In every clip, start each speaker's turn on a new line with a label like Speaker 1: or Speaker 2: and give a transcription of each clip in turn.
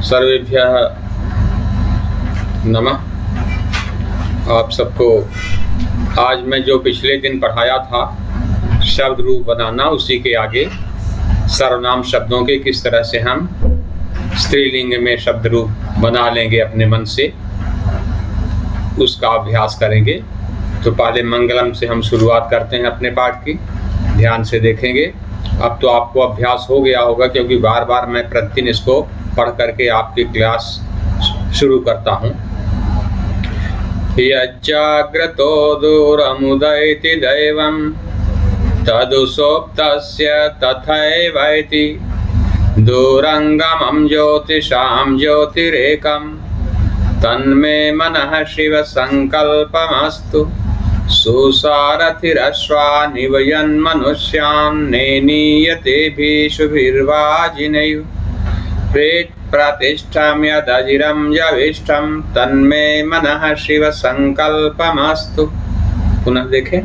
Speaker 1: सर्वेभ्यः नमः। आप सबको आज मैं जो पिछले दिन पढ़ाया था शब्द रूप बनाना, उसी के आगे सर्वनाम शब्दों के किस तरह से हम स्त्रीलिंग में शब्द रूप बना लेंगे अपने मन से, उसका अभ्यास करेंगे। तो पहले मंगलम से हम शुरुआत करते हैं अपने पाठ की, ध्यान से देखेंगे। अब तो आपको अभ्यास हो गया होगा, क्योंकि बार बार मैं प्रतिदिन इसको पढ़ करके आपकी क्लास शुरू करता हूँ। यज्जाग्रतो दूरमुदयति दैवं तदुसोप्तस्य तथैवैति दूरंगमं ज्योतिषां ज्योतिरेकं तन्मे मनः शिव संकल्पमस्तु सुसारथिरश्वानिव यन्मनुष्यान् नेनीयतेभिषुभिर्वाजिनैः प्रेत्प्रतिष्ठं यदजिरं यविष्ठं तन्मे मनः शिव संकल्पमस्तु। पुनः देखें।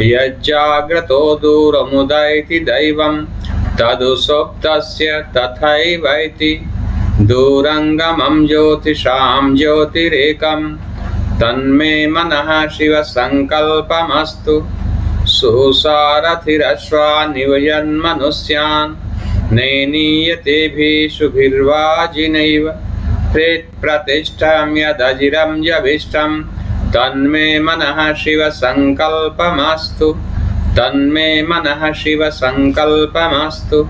Speaker 1: यज्जाग्रतो दूरमुदयति दैवं तदुसुप्तस्य तथैवैति दूरंगमं ज्योतिषां ज्योतिरेकं तन्मे मनः शिव संकल्पमस्तु सुसारथिरश्वानिव यन्मनुष्यान् नेनीयतेभिषुभिर्वाजिनैव प्रेत्प्रतिष्ठं यदजिरं यविष्ठं तन्मे मनः शिव संकल्पमस्तु तन्मे मनः शिव संकल्पमस्तु।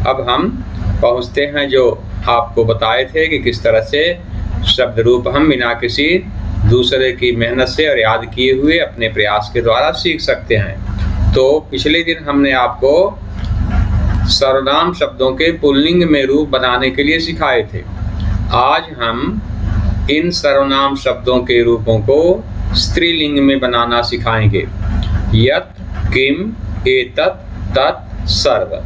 Speaker 1: अब हम पहुँचते हैं जो आपको बताए थे कि किस तरह से शब्द रूप हम बिना किसी दूसरे की मेहनत से और याद किए हुए अपने प्रयास के द्वारा सीख सकते हैं। तो पिछले दिन हमने आपको सर्वनाम शब्दों के पुल्लिंग में रूप बनाने के लिए सिखाए थे। आज हम इन सर्वनाम शब्दों के रूपों को स्त्रीलिंग में बनाना सिखाएंगे। यत्, किम, एतत्, तत्, सर्व,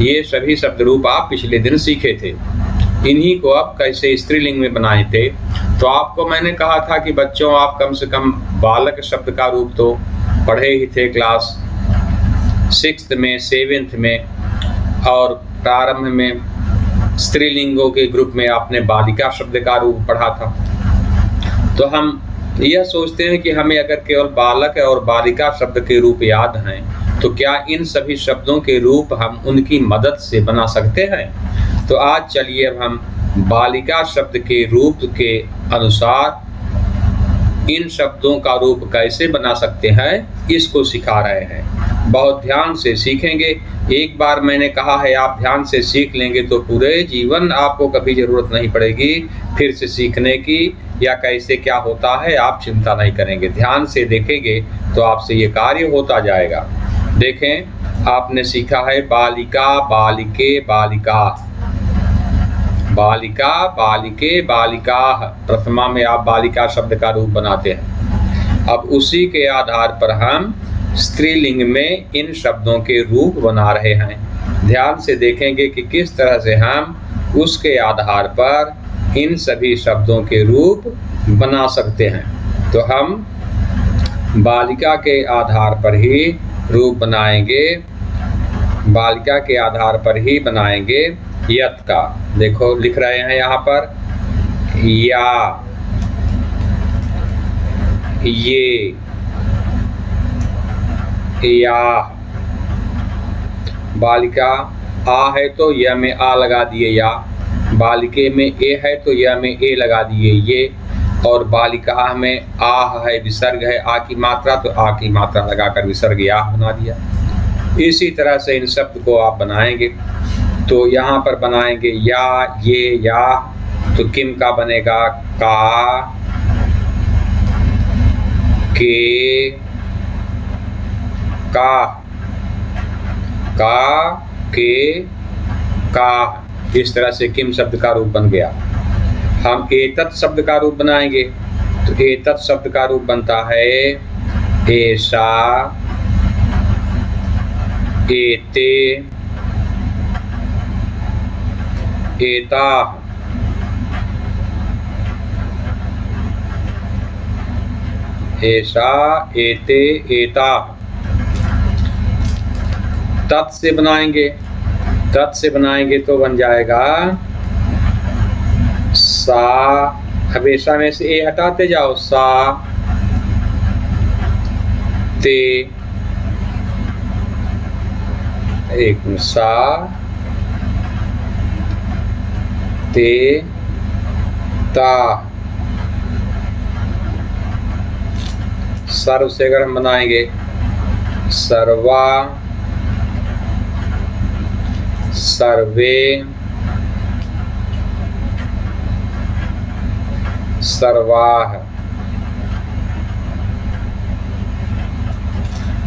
Speaker 1: ये सभी शब्द रूप आप पिछले दिन सीखे थे। इन्हीं को अब कैसे स्त्रीलिंग में बनाए थे। तो आपको मैंने कहा था कि बच्चों, आप कम से कम बालक शब्द का रूप तो पढ़े ही थे क्लास 6th में, 7th में, और प्रारंभ में स्त्रीलिंगों के ग्रुप में आपने बालिका शब्द का रूप पढ़ा था। तो हम यह सोचते हैं कि हमें अगर केवल बालक और बालिका शब्द के रूप याद हैं, तो क्या इन सभी शब्दों के रूप हम उनकी मदद से बना सकते हैं। तो आज चलिए अब हम बालिका शब्द के रूप के अनुसार इन शब्दों का रूप कैसे बना सकते हैं, इसको सिखा रहे हैं। बहुत ध्यान से सीखेंगे। एक बार मैंने कहा है, आप ध्यान से सीख लेंगे तो पूरे जीवन आपको कभी जरूरत नहीं पड़ेगी फिर से सीखने की, या कैसे क्या होता है आप चिंता नहीं करेंगे। ध्यान से देखेंगे तो आपसे ये कार्य होता जाएगा। देखें, आपने सीखा है बालिका, बालिके, बालिका, बालिका, बालिके, बालिका। प्रथमा में आप बालिका शब्द का रूप बनाते हैं। अब उसी के आधार पर हम स्त्रीलिंग में इन शब्दों के रूप बना रहे हैं। ध्यान से देखेंगे कि किस तरह से हम उसके आधार पर इन सभी शब्दों के रूप बना सकते हैं। तो हम बालिका के आधार पर ही रूप बनाएंगे, बालिका के आधार पर ही बनाएंगे यत का। देखो लिख रहे हैं यहाँ पर या, ये, या। बालिका आ है तो य में आ लगा दिए या, बालिके में ए है तो य में ए लगा दिए ये, और बालिका में आ है विसर्ग है आ की मात्रा, तो आ की मात्रा लगाकर विसर्ग या बना दिया। इसी तरह से इन शब्द को आप बनाएंगे। तो यहाँ पर बनाएंगे या, ये, या। तो किम का बनेगा का, के, का, का, के, का। इस तरह से किम शब्द का रूप बन गया। हम एतत् शब्द का रूप बनाएंगे। तो एतत् शब्द का रूप बनता है ऐसा, एते, एता। ऐसा, एते, एता। तत् से बनाएंगे, तत् से बनाएंगे तो बन जाएगा सा, हमेशा में से ए हटाते जाओ, सा ते, एक सा ते ता। सर्व से अगर हम बनाएंगे, सर्वा, सर्वे, सर्वाह।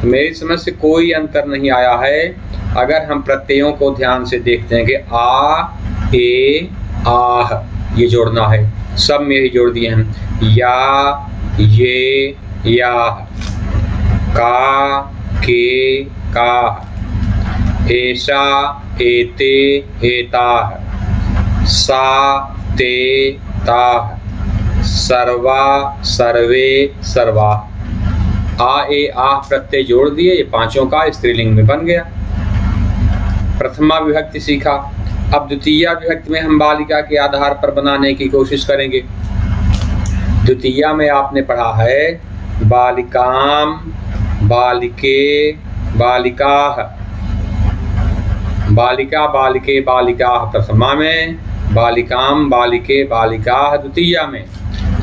Speaker 1: मेरी समझ से कोई अंतर नहीं आया है अगर हम प्रत्ययों को ध्यान से देखते हैं कि आ, ए, आह, ये जोड़ना है, सब में ही जोड़ दिए हम। या, ये, या, का, के, का, ऐसा, एते, एताह, सा, ते, ताह, सर्वा, सर्वे, सर्वा। आ, ए, आह प्रत्यय जोड़ दिए, ये पांचों का स्त्रीलिंग में बन गया। प्रथमा विभक्ति सीखा, अब द्वितीया विभक्ति में हम बालिका के आधार पर बनाने की कोशिश करेंगे। द्वितीया में आपने पढ़ा है बालिकाम, बालिके, बालिकाह, बालिका, बालिके, बालिकाह प्रथमा में, बालिकाम, बालिके, बालिकाह द्वितीया में।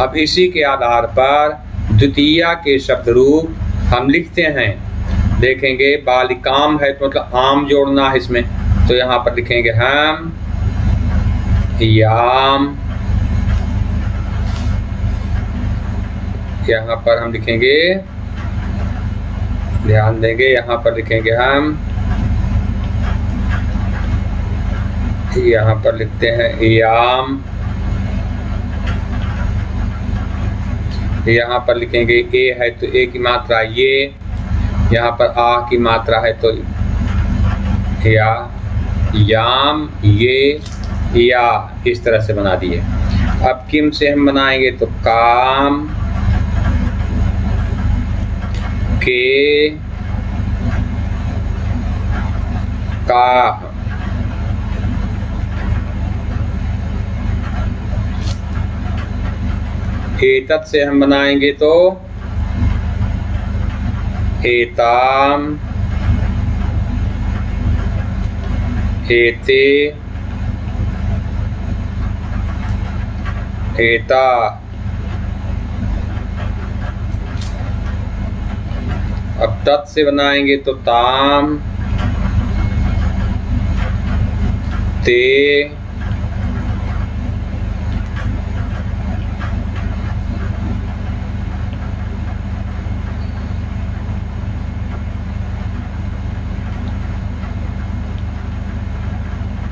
Speaker 1: अब इसी के आधार पर द्वितीया के शब्द रूप हम लिखते हैं। देखेंगे बालिकाम है तो मतलब आम जोड़ना है इसमें, तो यहाँ पर लिखेंगे हम याम, यहाँ पर हम लिखेंगे, ध्यान देंगे, यहाँ पर लिखेंगे हम, यहाँ पर लिखते हैं याम, यहाँ पर लिखेंगे ए है तो ए की मात्रा ये, यहाँ पर आ की मात्रा है तो या, याम, ये, या, इस तरह से बना दिए। अब किम से हम बनाएंगे तो काम, के, का। एतत् से हम बनाएंगे तो एताम, एते, एता। अब तत् से बनाएंगे तो ताम, ते,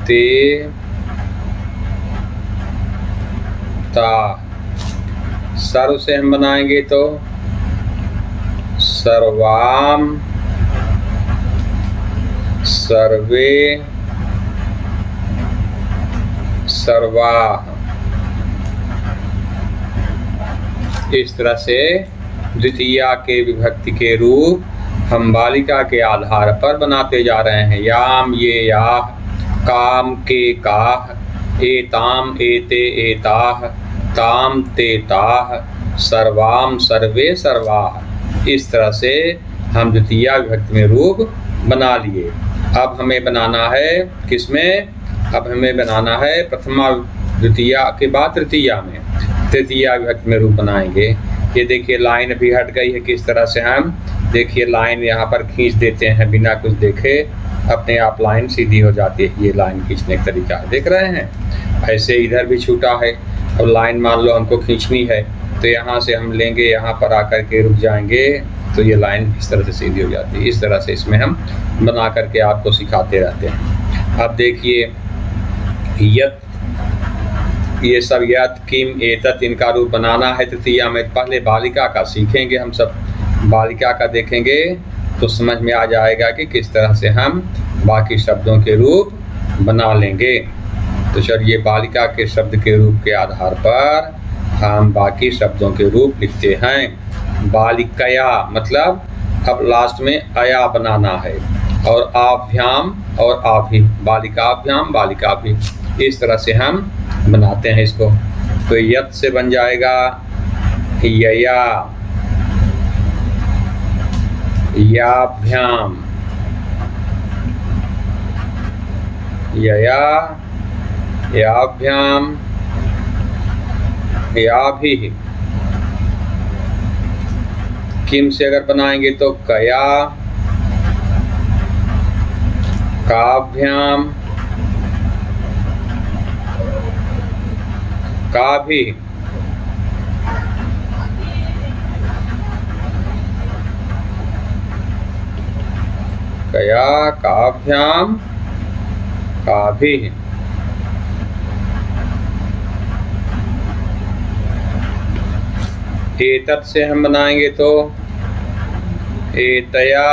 Speaker 1: ते, ता। सर्व से हम बनाएंगे तो सर्वाम, सर्वे, सर्वा। इस तरह से द्वितीया के विभक्ति के रूप हम बालिका के आधार पर बनाते जा रहे हैं। याम, ये, याह, काम, के, काह, एताम, एते, एताह, ताम, ते, ताह, सर्वाम, सर्वे, सर्वाह। इस तरह से हम द्वितीया विभक्ति में रूप बना लिए। अब हमें बनाना है किसमें? अब हमें बनाना है प्रथमा द्वितीया के बाद तृतीया में, तृतीया विभक्ति में रूप बनाएंगे। ये देखिए लाइन अभी हट गई है, किस तरह से हम देखिए लाइन यहाँ पर खींच देते हैं बिना कुछ देखे, अपने आप लाइन सीधी हो जाती है। ये लाइन खींचने का तरीका देख रहे हैं। ऐसे इधर भी छूटा है, अब लाइन मान लो हमको खींचनी है तो यहाँ से हम लेंगे, यहाँ पर आकर के रुक जाएंगे तो ये लाइन इस तरह से सीधी हो जाती है। इस तरह से इसमें हम बना करके आपको सिखाते रहते हैं। अब देखिए यत, ये सब यत, किम, एतत, इनका रूप बनाना है तृतीया में। पहले बालिका का सीखेंगे हम सब, बालिका का देखेंगे तो समझ में आ जाएगा कि किस तरह से हम बाकी शब्दों के रूप बना लेंगे। तो चलिए बालिका के शब्द के रूप के आधार पर हम बाकी शब्दों के रूप लिखते हैं। बालिकया मतलब अब लास्ट में अया बनाना है, और आभ्याम और आभि, बालिकाभ्याम, बालिकाभि, इस तरह से हम बनाते हैं इसको। तो यत् से बन जाएगा यया, याभ्याम, यया, याभ्याम, याभिः। किम से अगर बनाएंगे तो कया, काभ्याम, काभिः। कया, काभ्याम, काभिः। एतत् से हम बनाएंगे तो एतया,